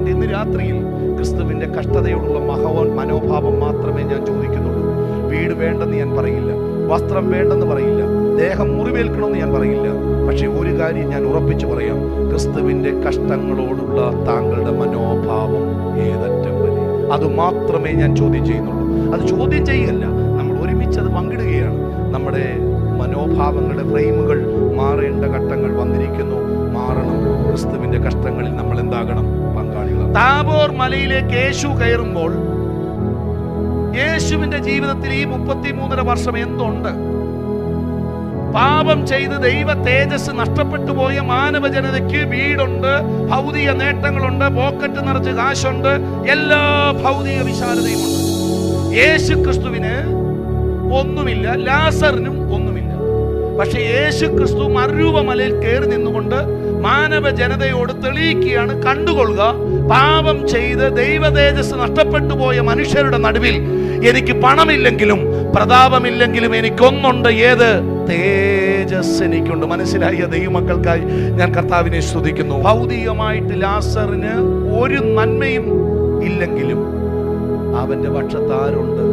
ഇന്ന് രാത്രിയിൽ ക്രിസ്തുവിന്റെ കഷ്ടതയോടുള്ള മനോഭാവം മാത്രമേ ഞാൻ ചോദിക്കുന്നുള്ളൂ. വീട് വേണ്ടെന്ന് ഞാൻ പറയില്ല, വസ്ത്രം വേണ്ടെന്ന് പറയില്ല, ദേഹം മുറിവേൽക്കണമെന്ന് ഞാൻ പറയില്ല. പക്ഷെ ഒരു കാര്യം ഞാൻ ഉറപ്പിച്ചു പറയാം, ക്രിസ്തുവിന്റെ കഷ്ടങ്ങളോടുള്ള താങ്കളുടെ മനോഭാവം ഏതറ്റം വരെ, അത് മാത്രമേ ഞാൻ ചോദ്യം ചെയ്യുന്നുള്ളൂ. അത് ചോദ്യം ചെയ്യുകയല്ല, നമ്മൾ ഒരുമിച്ച് അത് പങ്കിടുകയാണ്. നമ്മുടെ മനോഭാവങ്ങളുടെ ഫ്രെയിമുകൾ മാറേണ്ട ഘട്ടങ്ങൾ വന്നിരിക്കുന്നു. മാറണം. ക്രിസ്തുവിന്റെ കഷ്ടങ്ങളിൽ നമ്മൾ എന്താകണം? പങ്കാളികളാണ്. താബോർ മലയിലേക്ക് യേശു കയറുമ്പോൾ യേശുവിന്റെ ജീവിതത്തിൽ ഈ 33.5 വർഷം എന്തുണ്ട്? പാപം ചെയ്ത് ദൈവ തേജസ് നഷ്ടപ്പെട്ടു പോയ മാനവ ജനതയ്ക്ക് വീടുണ്ട്, ഭൗതിക നേട്ടങ്ങളുണ്ട്, പോക്കറ്റ് നിറച്ച് കാശുണ്ട്, എല്ലാ ഭൗതിക വിശാലതയുമുണ്ട്. യേശു ക്രിസ്തുവിന് ഒന്നുമില്ല, ലാസറിനും ഒന്നുമില്ല. പക്ഷെ യേശു ക്രിസ്തു മരുഭൂമലയിൽ കയറി നിന്നുകൊണ്ട് മാനവ ജനതയോട് തെളിയിക്കുകയാണ്, കണ്ടുകൊള്ളുക, പാപം ചെയ്ത് ദൈവ തേജസ് നഷ്ടപ്പെട്ടു പോയ മനുഷ്യരുടെ നടുവിൽ എനിക്ക് പണമില്ലെങ്കിലും പ്രതാപമില്ലെങ്കിലും എനിക്കൊന്നുണ്ട്. ഏത്? തേജസ് എനിക്കുണ്ട്. മനസ്സിലായ ദൈവമക്കൾക്കായി ഞാൻ കർത്താവിനെ സ്തുതിക്കുന്നു. ഭൗതികമായിട്ട് ലാസറിന് ഒരു നന്മയും ഇല്ലെങ്കിലും അവന്റെ പക്ഷത്ത് ആരുണ്ട്?